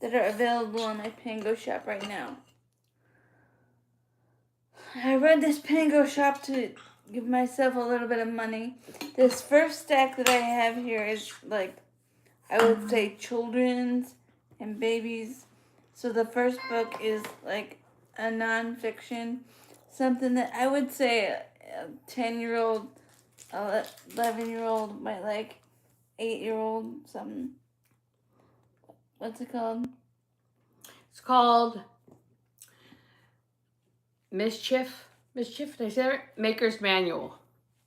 that are available on my Pango shop right now. I read this Pango shop to give myself a little bit of money. This first stack that I have here is like, I would say children's and babies. So the first book is like a nonfiction, something that I would say a 10-year-old, 11-year-old might like, 8-year-old, something. What's it called? It's called Mischief. Mischief, did I say that? Maker's Manual.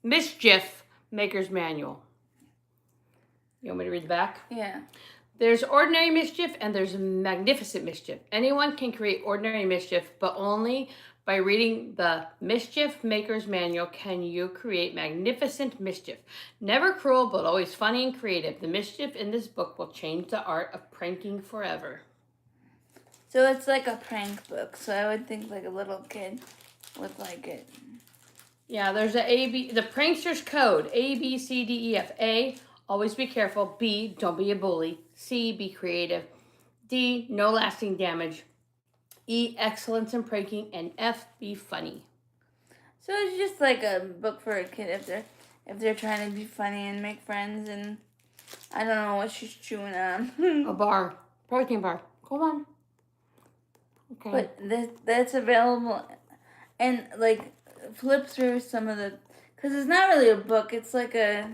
Mischief, Maker's Manual. You want me to read the back? Yeah. There's ordinary mischief and there's magnificent mischief. Anyone can create ordinary mischief, but only by reading the Mischief Maker's Manual can you create magnificent mischief. Never cruel, but always funny and creative. The mischief in this book will change the art of pranking forever. So it's like a prank book. So I would think like a little kid would like it. Yeah, there's the prankster's code. A, B, C, D, E, F. A, always be careful. B, don't be a bully. C, be creative. D, no lasting damage. E, excellence in pranking. And F, be funny. So it's just like a book for a kid if they're trying to be funny and make friends, and I don't know what she's chewing on. A bar. Protein bar. Go on. Okay. But that's available, and like flip through some of the, because it's not really a book. It's like a,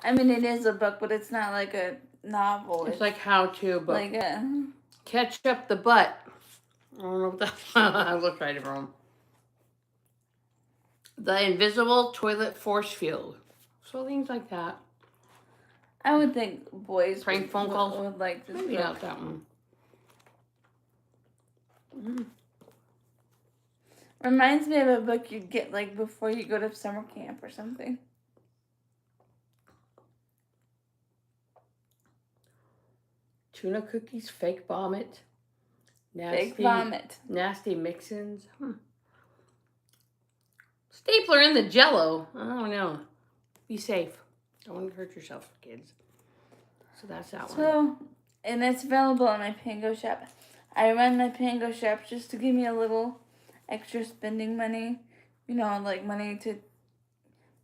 I mean it is a book, but it's not like a novel. It's like how-to book. Like a Catch up the butt. I don't know what that. I looked right wrong. The Invisible Toilet Force Field. So things like that. I would think boys Prank phone calls. would like this Maybe book. not that one. Mm. Reminds me of a book you'd get like before you go to summer camp or something. Tuna cookies, fake vomit. Fake vomit. Nasty mix-ins. Stapler in the Jell-O. I don't know. Be safe. Don't hurt yourself, kids. So that's that one. So, and it's available on my Pango shop. I run my Pango shop just to give me a little extra spending money. You know, like money to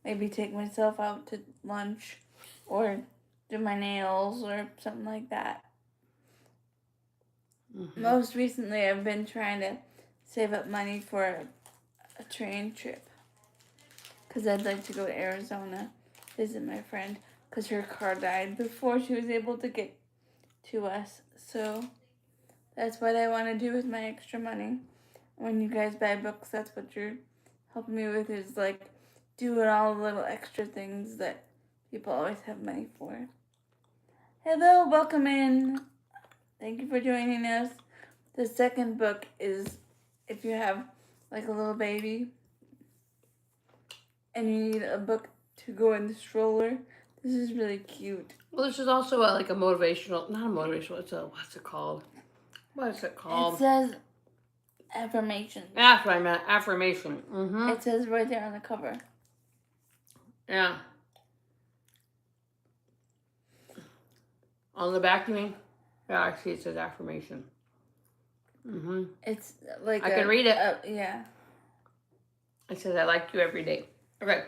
maybe take myself out to lunch or do my nails or something like that. Mm-hmm. Most recently, I've been trying to save up money for a train trip. Because I'd like to go to Arizona, visit my friend, because her car died before she was able to get to us. So that's what I want to do with my extra money. When you guys buy books, that's what you're helping me with, is like doing all the little extra things that people always have money for. Hello, welcome in. Thank you for joining us. The second book is if you have like a little baby and you need a book to go in the stroller. This is really cute. Well, this is also like a motivational, not a motivational, it's a, what's it called? What is it called? It says affirmation. That's what I meant, affirmation. Mm-hmm. It says right there on the cover. Yeah. On the back, you mean? Yeah, I see it says affirmation. Mm-hmm. It's like I can read it. Yeah. It says, I like you every day. Okay.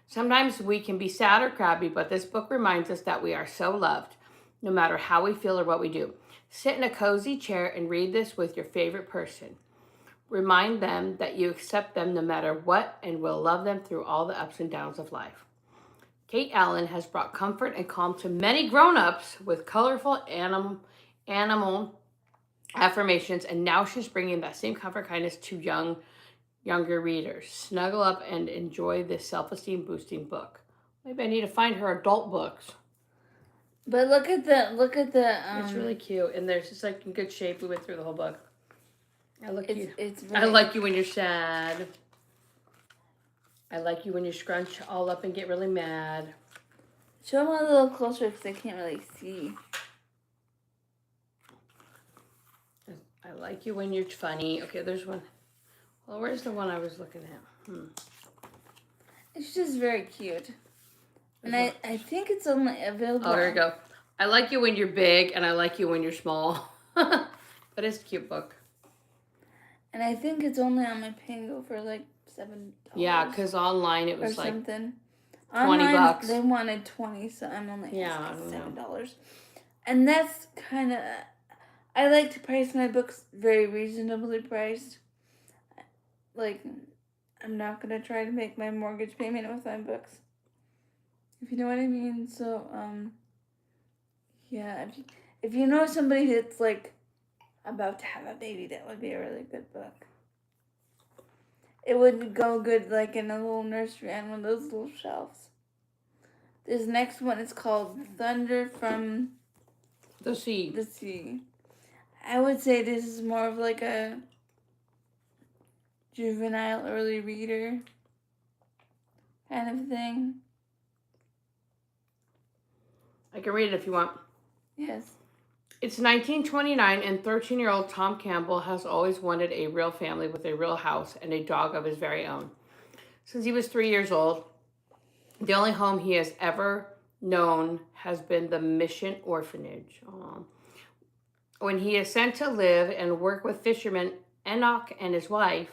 Sometimes we can be sad or crabby, but this book reminds us that we are so loved, no matter how we feel or what we do. Sit in a cozy chair and read this with your favorite person. Remind them that you accept them no matter what and will love them through all the ups and downs of life. Kate Allen has brought comfort and calm to many grown-ups with colorful animal affirmations, and now she's bringing that same comfort kindness to younger readers. Snuggle up and enjoy this self-esteem boosting book. Maybe I need to find her adult books. But look at the It's really cute, and there's just like in good shape. We went through the whole book. I like you. Really, I like you when you're sad. I like you when you scrunch all up and get really mad. Show them a little closer because I can't really see. I like you when you're funny. Okay, there's one. Well, where's the one I was looking at? It's just very cute. And I think it's only available. Oh, here we go. I like you when you're big, and I like you when you're small. But it's a cute book. And I think it's only on my Pango for like $7. Yeah, because online it was like something. 20 Online, bucks. They wanted 20, so I'm only asking $7. And that's kind of. I like to price my books very reasonably priced. Like, I'm not gonna try to make my mortgage payment with my books. If you know what I mean. So, yeah. If you know somebody that's like about to have a baby, that would be a really good book. It would go good like in a little nursery on one of those little shelves. This next one is called Thunder from the Sea. The Sea. I would say this is more of like a juvenile early reader kind of thing. I can read it if you want. Yes. It's 1929, and 13-year-old Tom Campbell has always wanted a real family with a real house and a dog of his very own. Since he was 3 years old, the only home he has ever known has been the Mission Orphanage. Aww. When he is sent to live and work with fisherman Enoch and his wife,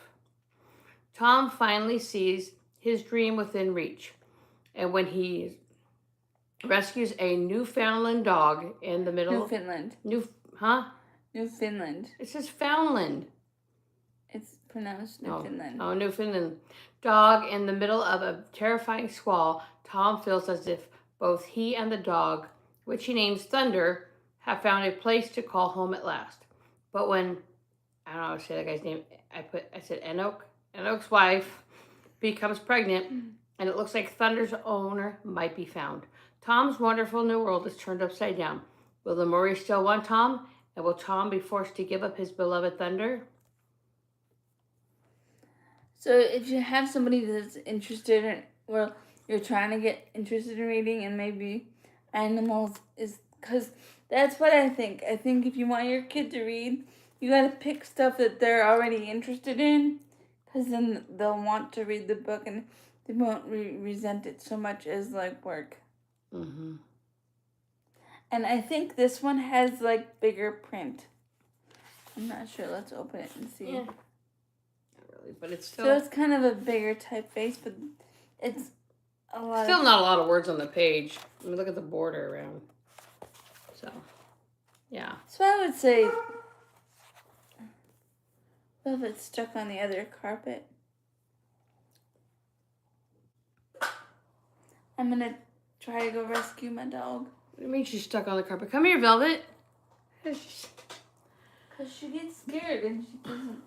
Tom finally sees his dream within reach. And when he rescues a Newfoundland dog in the middle Newfoundland. Newfoundland. It says Foundland. It's pronounced Newfoundland. Oh, Newfoundland. Dog in the middle of a terrifying squall, Tom feels as if both he and the dog, which he names Thunder, have found a place to call home at last. But when, I don't know how to say that guy's name, I said Enoch's wife becomes pregnant, and it looks like Thunder's owner might be found. Tom's wonderful new world is turned upside down. Will the Murrays still want Tom? And will Tom be forced to give up his beloved Thunder? So if you have somebody that's interested in, well, you're trying to get interested in reading, and maybe animals is, because that's what I think. I think if you want your kid to read, you got to pick stuff that they're already interested in, because then they'll want to read the book and they won't resent it so much as like work. Mm-hmm. And I think this one has like bigger print. I'm not sure. Let's open it and see. Yeah. Not really, but it's still. So it's kind of a bigger typeface, but it's a lot. Still not a lot of words on the page. Let me look at the border around. So, yeah. So I would say, well, if it's stuck on the other carpet, I'm gonna try to go rescue my dog. What do you mean she's stuck on the carpet? Come here, Velvet. Because she gets scared and she doesn't.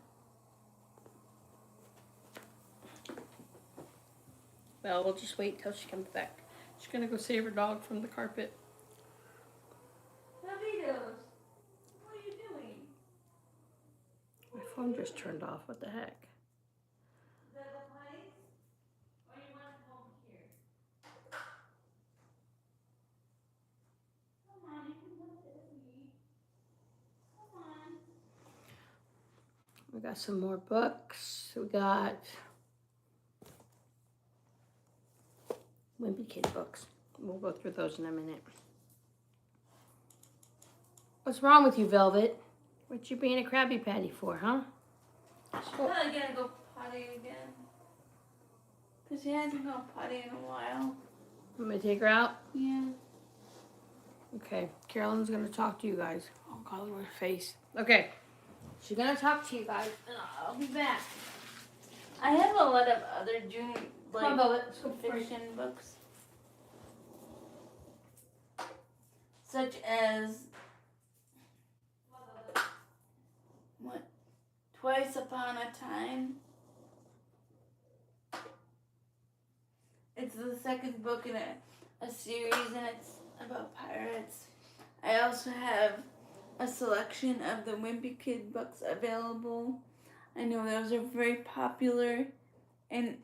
Well, we'll just wait till she comes back. She's gonna go save her dog from the carpet. Navitos, what are you doing? My phone just turned off. What the heck? Is that the place? Or you want to come here? Come on, you can look at me. Come on. We got some more books. We got Wimpy Kid books. We'll go through those in a minute. What's wrong with you, Velvet? What you being a Krabby Patty for, huh? She's probably gonna go potty again. Because she hasn't gone potty in a while. Want me to take her out? Yeah. Okay, Carolyn's gonna talk to you guys. Oh, call her face. Okay, she's gonna talk to you guys, and I'll be back. I have a lot of other junior, Come on, Velvet. Let's go fiction books. Such as what? Twice Upon a Time. It's the second book in a series, and it's about pirates. I also have a selection of the Wimpy Kid books available. I know those are very popular in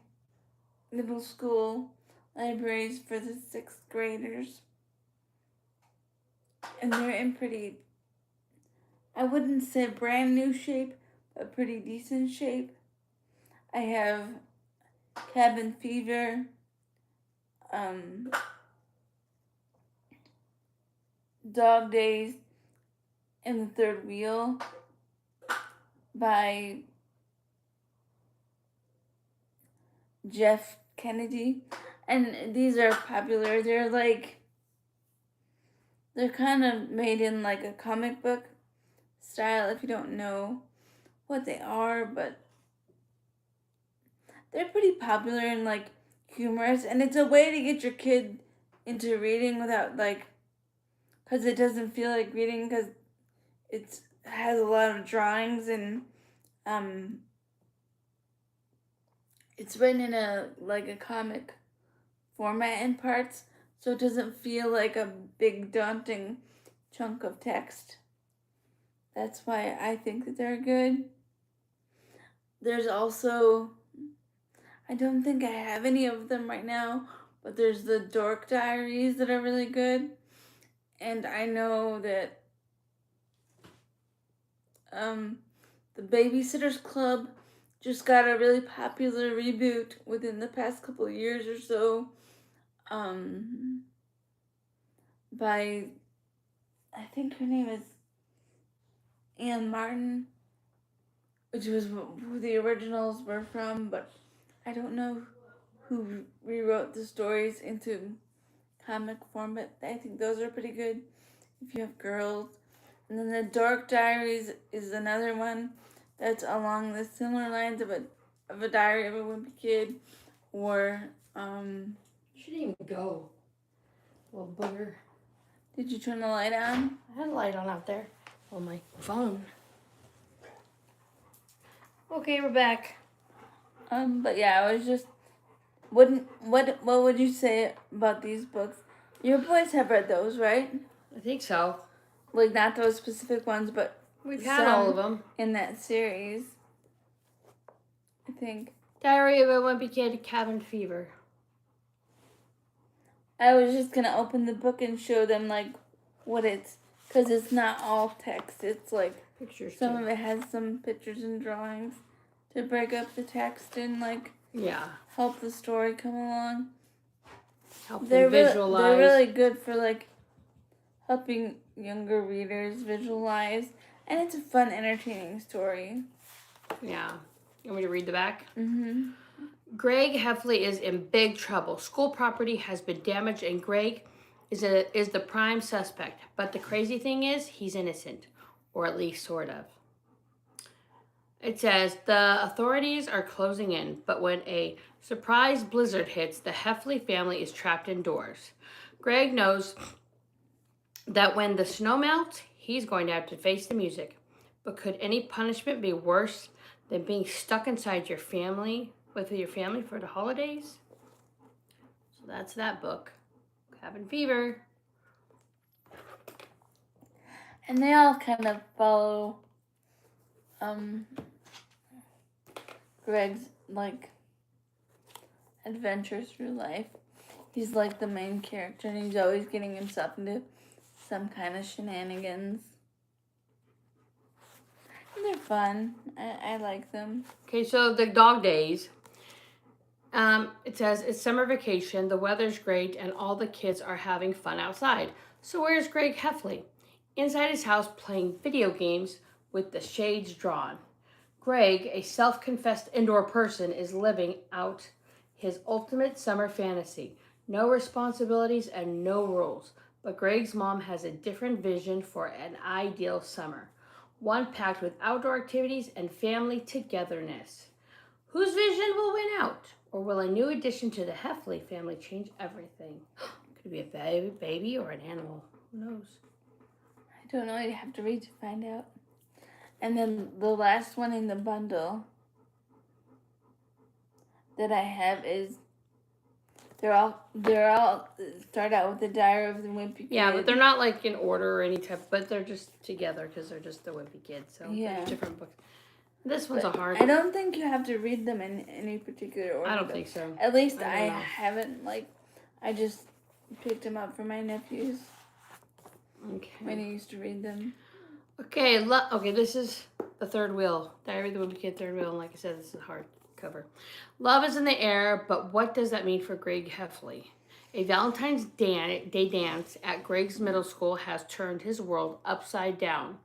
middle school libraries for the 6th graders. And they're in pretty, I wouldn't say brand new shape, but pretty decent shape. I have Cabin Fever, Dog Days and the Third Wheel by Jeff Kennedy. And these are popular. They're kind of made in like a comic book style if you don't know what they are, but they're pretty popular and like humorous, and it's a way to get your kid into reading without like, because it doesn't feel like reading because it has a lot of drawings and it's written in a comic format in parts, so it doesn't feel like a big daunting chunk of text. That's why I think that they're good. There's also, I don't think I have any of them right now, but there's the Dork Diaries that are really good. And I know that the Babysitter's Club just got a really popular reboot within the past couple of years or so, by, I think her name is Anne Martin, which was who the originals were from, but I don't know who rewrote the stories into comic form, but I think those are pretty good if you have girls. And then the Dark Diaries is another one that's along the similar lines of a Diary of a Wimpy Kid, or You shouldn't even go. Little booger. Did you turn the light on? I had a light on out there on my phone. Okay, we're back. But yeah, I was just, what would you say about these books? Your boys have read those, right? I think so. Like, not those specific ones, but We've had all of them. In that series, I think. Diary of a Wimpy Kid, Cabin Fever. I was just gonna open the book and show them like what it's, because it's not all text. It's like Pictures some too. of it has some pictures and drawings to break up the text and like help the story come along. Help them visualize. They're really good for like helping younger readers visualize, and it's a fun, entertaining story. Yeah. You want me to read the back? Mm-hmm. Greg Heffley is in big trouble. School property has been damaged, and Greg is the prime suspect. But the crazy thing is, he's innocent, or at least sort of. It says, the authorities are closing in, but when a surprise blizzard hits, the Heffley family is trapped indoors. Greg knows that when the snow melts, he's going to have to face the music. But could any punishment be worse than being stuck inside your family, with your family for the holidays? So that's that book, Cabin Fever. And they all kind of follow Greg's like adventures through life. He's like the main character, and he's always getting himself into some kind of shenanigans. And they're fun. I like them. Okay, so the Dog Days. It says, it's summer vacation, the weather's great, and all the kids are having fun outside. So where's Greg Heffley? Inside his house playing video games with the shades drawn. Greg, a self-confessed indoor person, is living out his ultimate summer fantasy. No responsibilities and no rules. But Greg's mom has a different vision for an ideal summer. One packed with outdoor activities and family togetherness. Whose vision will win out? Or will a new addition to the Heffley family change everything? Could it be a baby or an animal? Who knows? I don't know. You have to read to find out. And then the last one in the bundle that I have is they're all start out with the Diary of the Wimpy Kid. Yeah, but they're not like in order or any type, but they're just together because they're just the Wimpy Kid. So there's different books. This one's a hard. I don't think you have to read them in any particular order. I don't think so. At least I haven't. Like, I just picked them up for my nephews. Okay. When he used to read them. Okay, this is the Third Wheel. Diary of the Wimpy Kid, Third Wheel. And like I said, this is a hardcover. Love is in the air, but what does that mean for Greg Heffley? A Valentine's Day dance at Greg's middle school has turned his world upside down.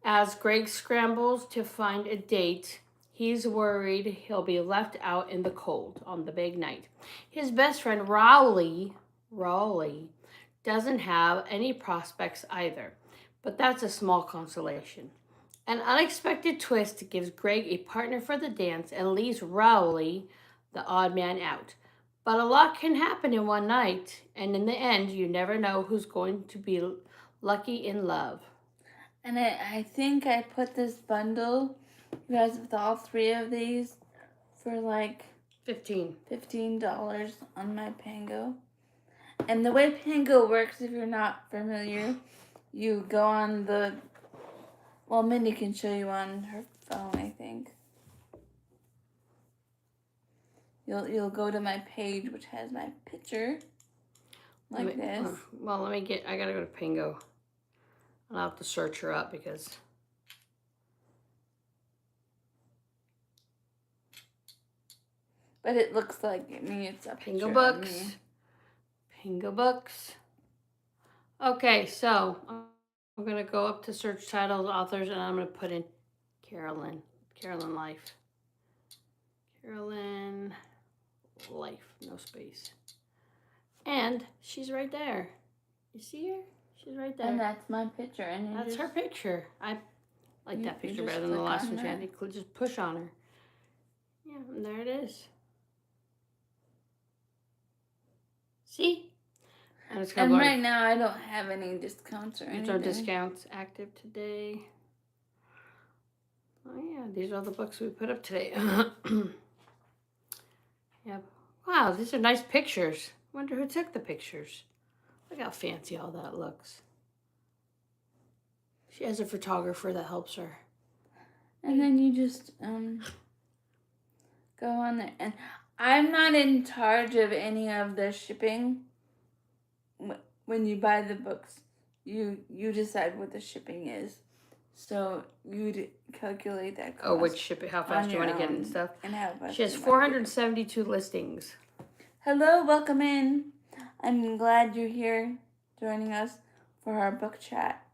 As Greg scrambles to find a date, he's worried he'll be left out in the cold on the big night. His best friend, Rowley, doesn't have any prospects either, but that's a small consolation. An unexpected twist gives Greg a partner for the dance and leaves Rowley, the odd man, out. But a lot can happen in one night, and in the end, you never know who's going to be lucky in love. And I think I put this bundle, you guys, with all 3 of these for like $15 on my Pango. And the way Pango works, if you're not familiar, you go on the, well, Mindy can show you on her phone, I think. You'll go to my page, which has my picture, like this. Well, I gotta go to Pango. And I'll have to search her up because... But it looks like me, it's a picture PangoBooks. of me. PangoBooks. Okay, so I'm going to go up to search titles, authors, and I'm going to put in Carolyn Life. Carolyn Life, no space. And she's right there. You see her? She's right there. And that's my picture. And that's her picture. I like that picture better than the last one. You could just push on her. Yeah, and there it is. See? And right now I don't have any discounts or anything. There's no discounts active today. Oh yeah, these are all the books we put up today. Yep. Wow, these are nice pictures. Wonder who took the pictures. Look how fancy all that looks. She has a photographer that helps her. And then you just go on there. And I'm not in charge of any of the shipping. When you buy the books, you decide what the shipping is. So you calculate that cost. Oh, which shipping? How fast you want to get it and stuff. And how fast she has 472 listings. Hello, welcome in. I'm glad you're here joining us for our book chat.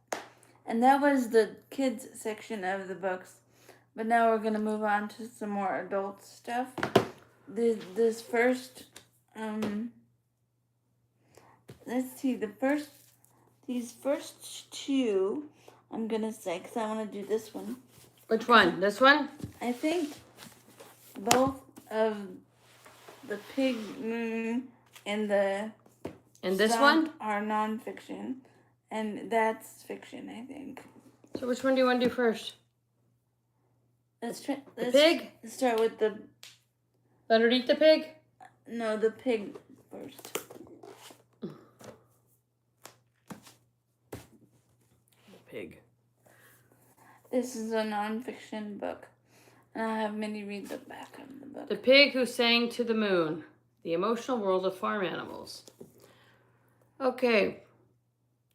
And that was the kids section of the books. But now we're going to move on to some more adult stuff. This first, let's see, these first 2, I'm going to say, because I want to do this one. Which one? This one? I think both of the Pig Moon and the... And this one? Are nonfiction. And that's fiction, I think. So which one do you want to do first? Let's pig? Let's start with the... Underneath the pig? No, the pig first. The pig. This is a nonfiction book. And I'll have Minnie read the back of the book. The Pig Who Sang to the Moon. The Emotional World of Farm Animals. Okay.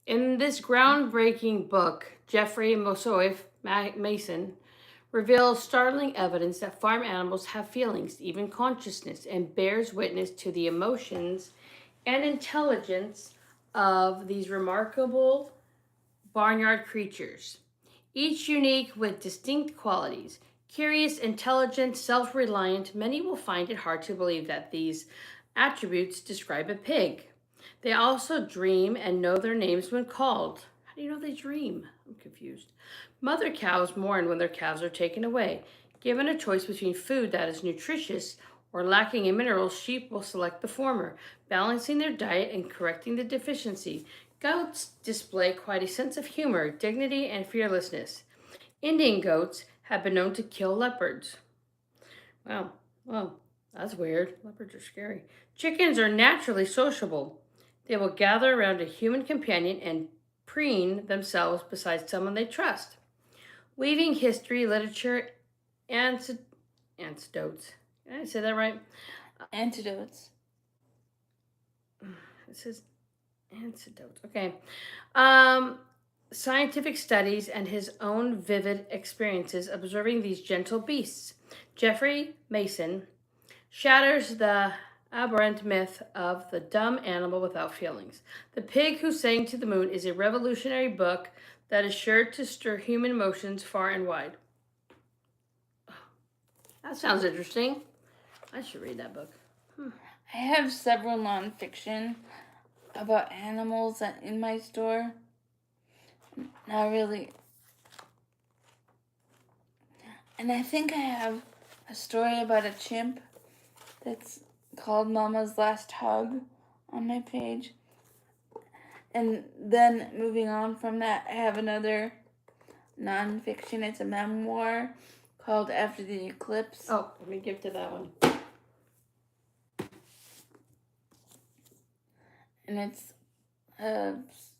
In this groundbreaking book, Jeffrey Moussaieff, Masson, reveals startling evidence that farm animals have feelings, even consciousness, and bears witness to the emotions and intelligence of these remarkable barnyard creatures, each unique with distinct qualities. Curious, intelligent, self-reliant, many will find it hard to believe that these attributes describe a pig. They also dream and know their names when called. How do you know they dream? I'm confused. Mother cows mourn when their calves are taken away. Given a choice between food that is nutritious or lacking in minerals, sheep will select the former, balancing their diet and correcting the deficiency. Goats display quite a sense of humor, dignity, and fearlessness. Indian goats have been known to kill leopards. Wow, well, that's weird. Leopards are scary. Chickens are naturally sociable. They will gather around a human companion and preen themselves beside someone they trust. Weaving history, literature, anecdotes. Did I say that right? Antidotes. It says antidotes. Okay. Scientific studies and his own vivid experiences observing these gentle beasts. Jeffrey Masson shatters the aberrant myth of the dumb animal without feelings. The Pig Who Sang to the Moon is a revolutionary book that is sure to stir human emotions far and wide. That sounds interesting. I should read that book. I have several nonfiction about animals in my store. Not really. And I think I have a story about a chimp that's called Mama's Last Hug on my page. And then moving on from that, I have another nonfiction. It's a memoir called After the Eclipse. Oh, let me give to that one. And it's a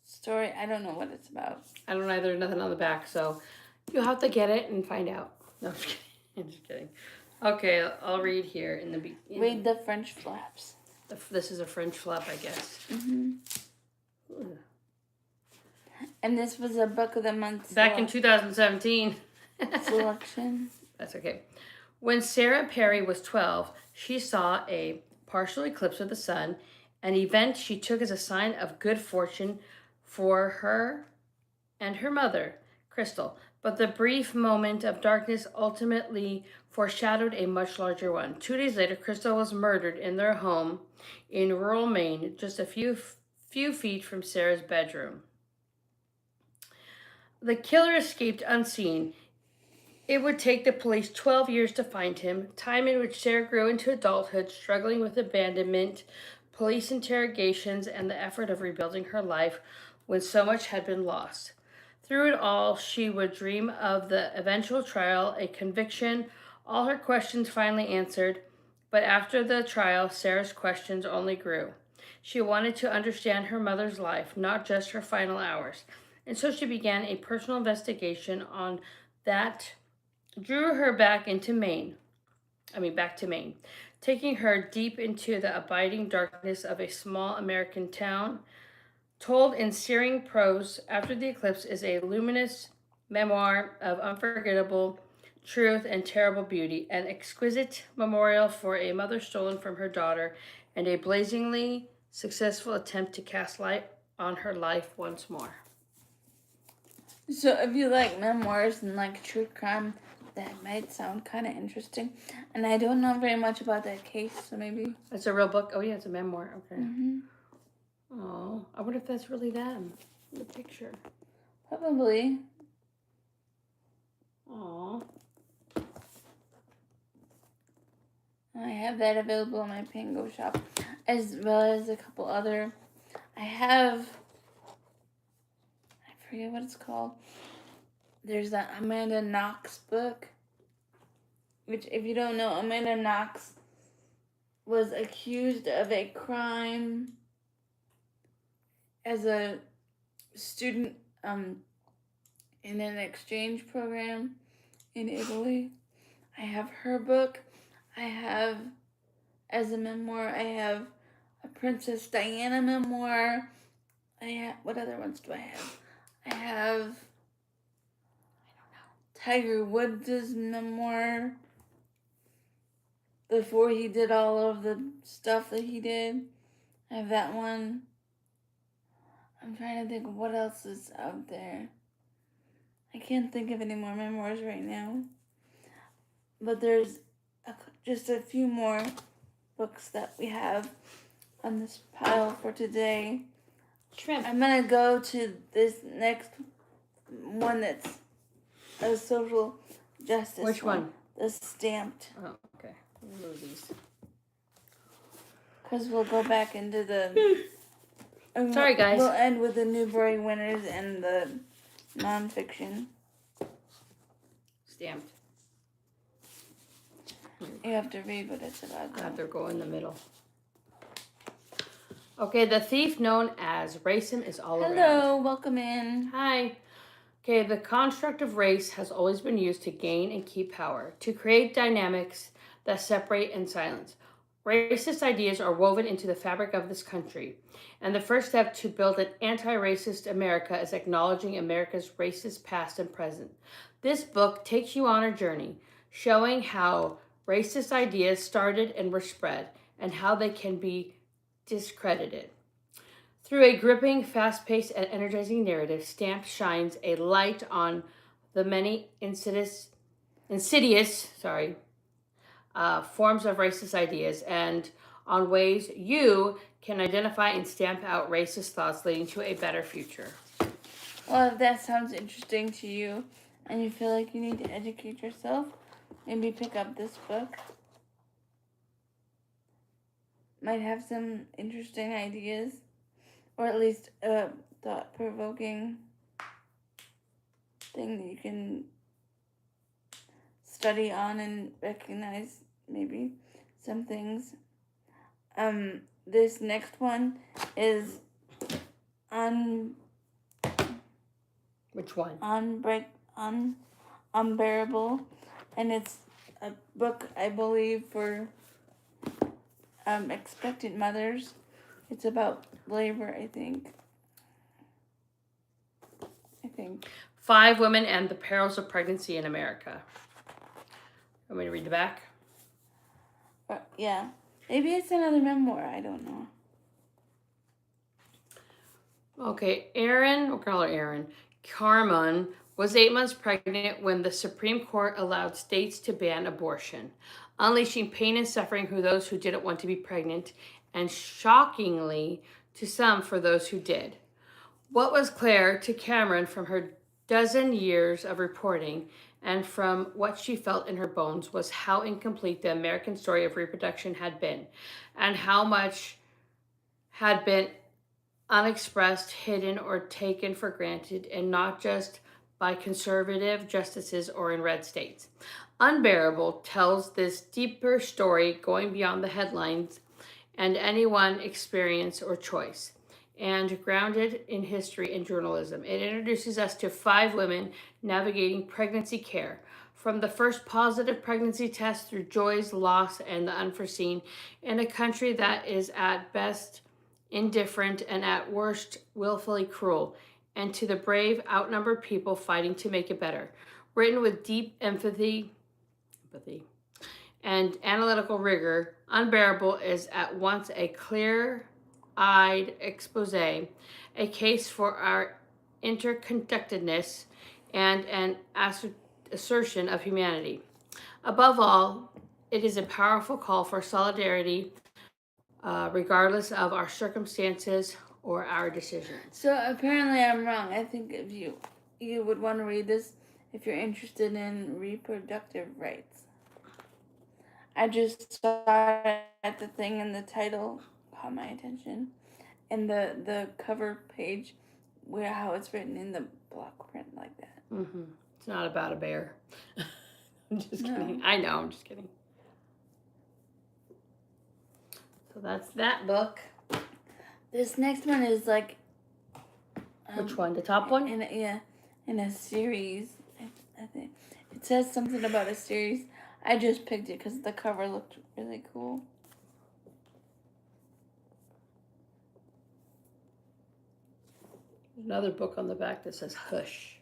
story. I don't know what it's about. I don't either. Nothing on the back, so you'll have to get it and find out. No, I'm just kidding. I'm just kidding. Okay, I'll read here in the beginning. Read the French flaps. This is a French flap, I guess. And this was a book of the month. Back in 2017. Selection. That's okay. When Sarah Perry was 12, she saw a partial eclipse of the sun, an event she took as a sign of good fortune for her and her mother, Crystal. But the brief moment of darkness ultimately foreshadowed a much larger one. 2 days later, Crystal was murdered in their home in rural Maine, just a few feet from Sarah's bedroom. The killer escaped unseen. It would take the police 12 years to find him, time in which Sarah grew into adulthood, struggling with abandonment, police interrogations, and the effort of rebuilding her life when so much had been lost. Through it all, she would dream of the eventual trial, a conviction, all her questions finally answered. But after the trial, Sarah's questions only grew. She wanted to understand her mother's life, not just her final hours. And so she began a personal investigation on that drew her back to Maine, taking her deep into the abiding darkness of a small American town. Told in searing prose, After the Eclipse is a luminous memoir of unforgettable truth and terrible beauty, an exquisite memorial for a mother stolen from her daughter, and a blazingly successful attempt to cast light on her life once more. So if you like memoirs and like true crime, that might sound kind of interesting. And I don't know very much about that case, so maybe... It's a real book? Oh, yeah, it's a memoir. Okay. Mm-hmm. Oh, I wonder if that's really them in the picture. Probably. Oh. I have that available in my Pango shop, as well as a couple other. I forget what it's called. There's that Amanda Knox book, which, if you don't know, Amanda Knox was accused of a crime as a student in an exchange program in Italy. I have her book. I have, as a memoir, I have a Princess Diana memoir. What other ones do I have? I have Tiger Woods' memoir. Before he did all of the stuff that he did. I have that one. I'm trying to think of what else is out there. I can't think of any more memoirs right now. But there's just a few more books that we have on this pile for today. Shrimp. I'm going to go to this next one that's a social justice. Which one? The Stamped. Oh, okay. Remove these. Because we'll go back into the... Sorry, guys. We'll end with the Newbery winners and the nonfiction. Stamped. You have to read what it's about. I have to go in the middle. Okay, the thief known as racism is all around. Hello, welcome in. Hi. Okay, the construct of race has always been used to gain and keep power, to create dynamics that separate and silence. Racist ideas are woven into the fabric of this country, and the first step to build an anti-racist America is acknowledging America's racist past and present. This book takes you on a journey, showing how racist ideas started and were spread, and how they can be discredited. Through a gripping, fast-paced, and energizing narrative, Stamp shines a light on the many insidious forms of racist ideas and on ways you can identify and stamp out racist thoughts leading to a better future. Well, if that sounds interesting to you and you feel like you need to educate yourself, maybe pick up this book. Might have some interesting ideas, or at least a thought-provoking thing that you can study on and recognize maybe some things. This next one is Which one? Unbearable, and it's a book, I believe, for expectant mothers. It's about labor, I think. 5 Women and the Perils of Pregnancy in America. Want me to read the back? Yeah. Maybe it's another memoir. I don't know. Okay, we'll call her Erin. Carmon was 8 months pregnant when the Supreme Court allowed states to ban abortion, unleashing pain and suffering for those who didn't want to be pregnant, and shockingly to some for those who did. What was clear to Cameron from her dozen years of reporting and from what she felt in her bones was how incomplete the American story of reproduction had been, and how much had been unexpressed, hidden, or taken for granted, and not just by conservative justices or in red states. Unbearable tells this deeper story going beyond the headlines and anyone's experience or choice, and grounded in history and journalism. It introduces us to 5 women navigating pregnancy care, from the first positive pregnancy test through joys, loss, and the unforeseen, in a country that is at best indifferent and at worst willfully cruel, and to the brave, outnumbered people fighting to make it better. Written with deep empathy and analytical rigor, Unbearable is at once a clear-eyed expose, a case for our interconnectedness, and an assertion of humanity. Above all, it is a powerful call for solidarity, regardless of our circumstances or our decisions. So apparently I'm wrong. I think if you would want to read this if you're interested in reproductive rights. I just saw at the thing, and the title caught my attention, and the cover page, where how it's written in the block print like that. Mm-hmm. It's not about a bear. I'm just kidding. I know. I'm just kidding. So that's that book. This next one is like... Which one? The top one? In a series. I think. It says something about a series. I just picked it because the cover looked really cool. Another book on the back that says Hush.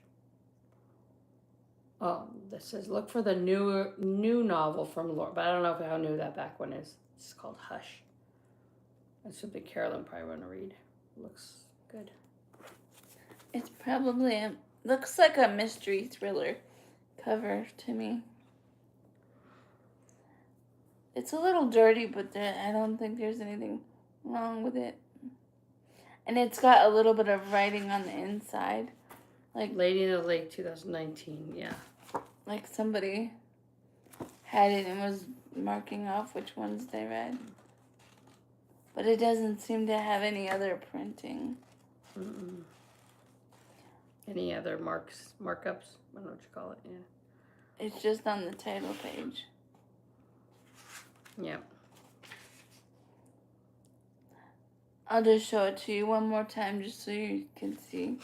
Oh, that says look for the new novel from Laura, but I don't know how new that back one is. It's called Hush. That's something Carolyn probably want to read. Looks good. It's probably looks like a mystery thriller cover to me. It's a little dirty, but I don't think there's anything wrong with it. And it's got a little bit of writing on the inside. Like Lady in the Lake 2019, yeah. Like somebody had it and was marking off which ones they read. But it doesn't seem to have any other printing. Mm-mm. Any other markups? I don't know what you call it, yeah. It's just on the title page. Yeah. I'll just show it to you one more time just so you can see.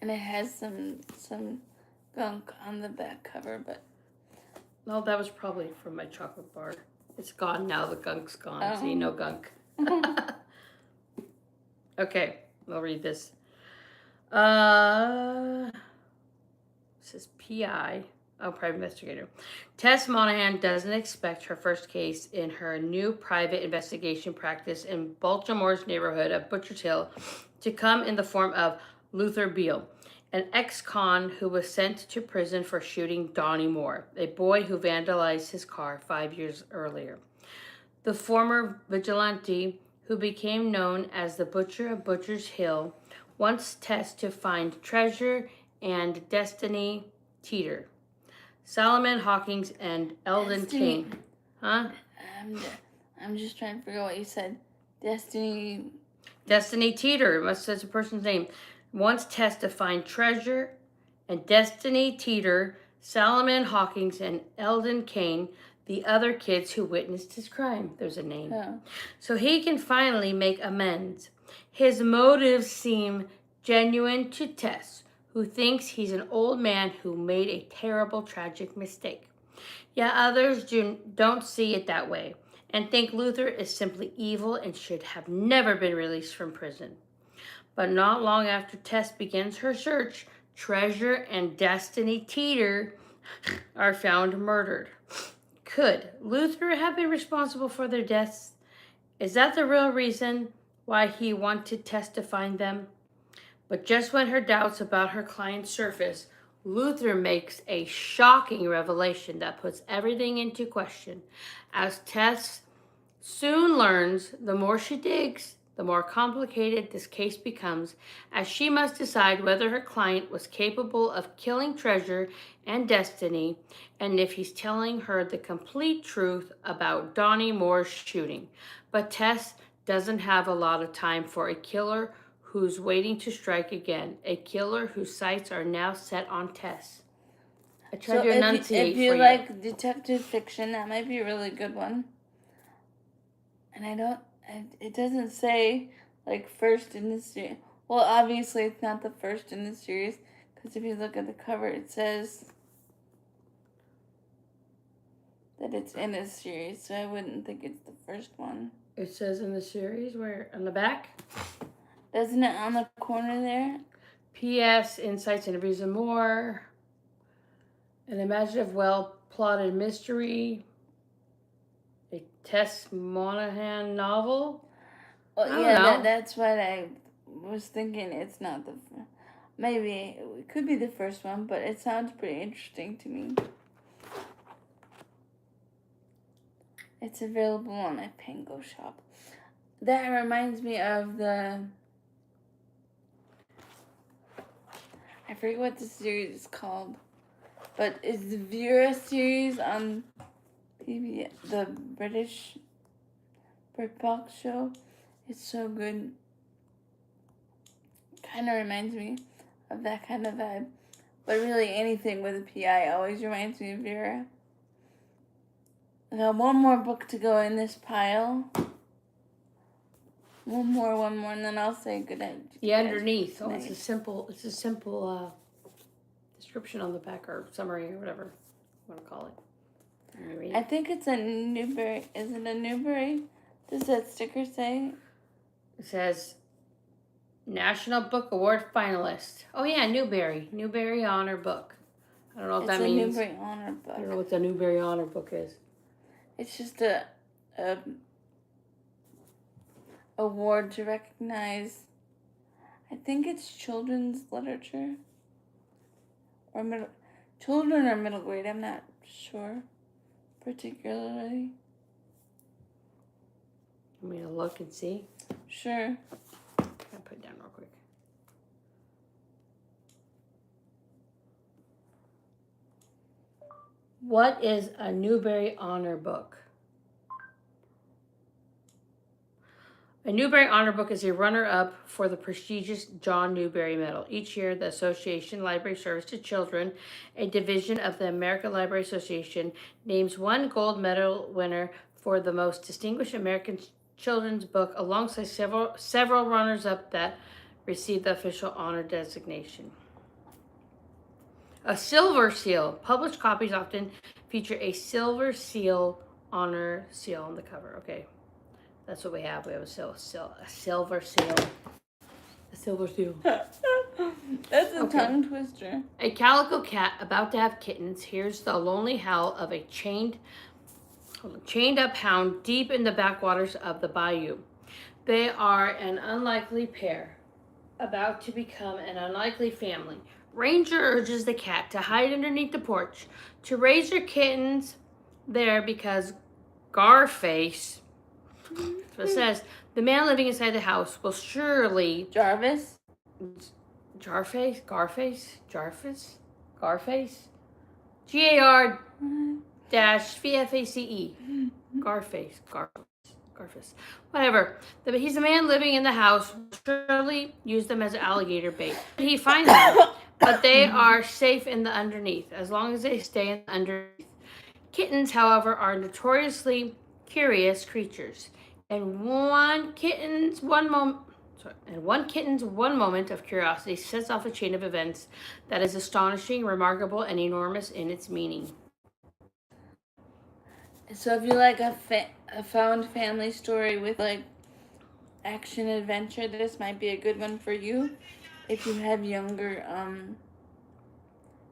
And it has some gunk on the back cover, but... No, that was probably from my chocolate bar. It's gone now. The gunk's gone. Oh. See, no gunk. Okay, I'll read this. This is P.I. private investigator. Tess Monahan doesn't expect her first case in her new private investigation practice in Baltimore's neighborhood of Butchers Hill to come in the form of Luther Beale, an ex-con who was sent to prison for shooting Donnie Moore, a boy who vandalized his car 5 years earlier. The former vigilante, who became known as the Butcher of Butchers Hill, wants Tess to find treasure and Destiny Teeter, Solomon Hawkins, and Eldon Kane. Huh? I'm just trying to figure out what you said. Destiny Teeter, that's a person's name. Wants Tess to find treasure and Destiny Teeter, Solomon Hawkins, and Eldon Kane, the other kids who witnessed his crime. There's a name. Oh. So he can finally make amends. His motives seem genuine to Tess, who thinks he's an old man who made a terrible, tragic mistake. Yet others don't see it that way and think Luther is simply evil and should have never been released from prison. But not long after Tess begins her search, Treasure and Destiny Teeter are found murdered. Could Luther have been responsible for their deaths? Is that the real reason why he wanted Tess to find them? But just when her doubts about her client surface, Luther makes a shocking revelation that puts everything into question. As Tess soon learns, the more she digs, the more complicated this case becomes, as she must decide whether her client was capable of killing Treasure and Destiny, and if he's telling her the complete truth about Donnie Moore's shooting. But Tess doesn't have a lot of time for a killer who's waiting to strike again, a killer whose sights are now set on Tess. I tried to enunciate if you for like you. detective fiction, that might be a really good one. And it doesn't say, like, first in the series. Well, obviously it's not the first in the series, because if you look at the cover, it says that it's in a series, so I wouldn't think it's the first one. It says in the series, where, on the back? Doesn't it on the corner there? P.S. Insights, Interviews, and More. An imaginative, well-plotted mystery. A Tess Monahan novel. Well, yeah, that's what I was thinking. It's not maybe it could be the first one, but it sounds pretty interesting to me. It's available on my Pango shop. That reminds me of I forget what the series is called, but it's the Vera series on PBS, the British Bird Box show. It's so good. Kind of reminds me of that kind of vibe. But really anything with a PI always reminds me of Vera. I got one more book to go in this pile. One more, and then I'll say good night. Yeah, underneath. Oh, it's a simple description on the back, or summary, or whatever you want to call it. I think it's a Newbery. Is it a Newbery? Does that sticker say? It says National Book Award finalist. Oh yeah, Newbery Honor Book. I don't know what that means. It's a Newbery Honor book. I don't know what the Newbery Honor Book is. It's just a award to recognize. I think it's children's literature or children or middle grade. I'm not sure particularly. You want me to look and see? Sure. I'll put it down real quick. What is a Newbery Honor Book? A Newbery Honor Book is a runner-up for the prestigious John Newbery Medal. Each year, the Association Library Service to Children, a division of the American Library Association, names one gold medal winner for the most distinguished American children's book, alongside several runners-up that receive the official honor designation. A silver seal. Published copies often feature a silver seal honor seal on the cover. Okay. That's what we have. We have a silver seal. A silver seal. That's a Okay. tongue twister. A calico cat about to have kittens hears the lonely howl of a chained up hound deep in the backwaters of the bayou. They are an unlikely pair, about to become an unlikely family. Ranger urges the cat to hide underneath the porch, to raise her kittens there because Garface, that's what it says, the man living inside the house will surely... Jarvis? Garface? G-A-R-VFACE. Garface. Whatever. He's a man living in the house. Surely use them as alligator bait. He finds them, but they are safe in the underneath, as long as they stay in the underneath. Kittens, however, are notoriously curious creatures, and one kitten's one moment of curiosity sets off a chain of events that is astonishing, remarkable, and enormous in its meaning. So if you like a found family story with like action adventure, this might be a good one for you. If you have younger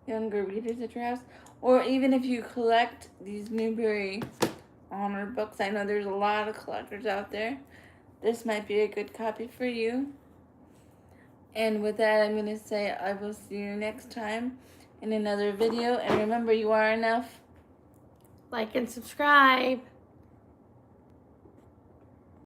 readers at your house, or even if you collect these Newbery Honor books. I know there's a lot of collectors out there. This might be a good copy for you. And with that, I'm going to say I will see you next time in another video. And remember, you are enough. Like and subscribe.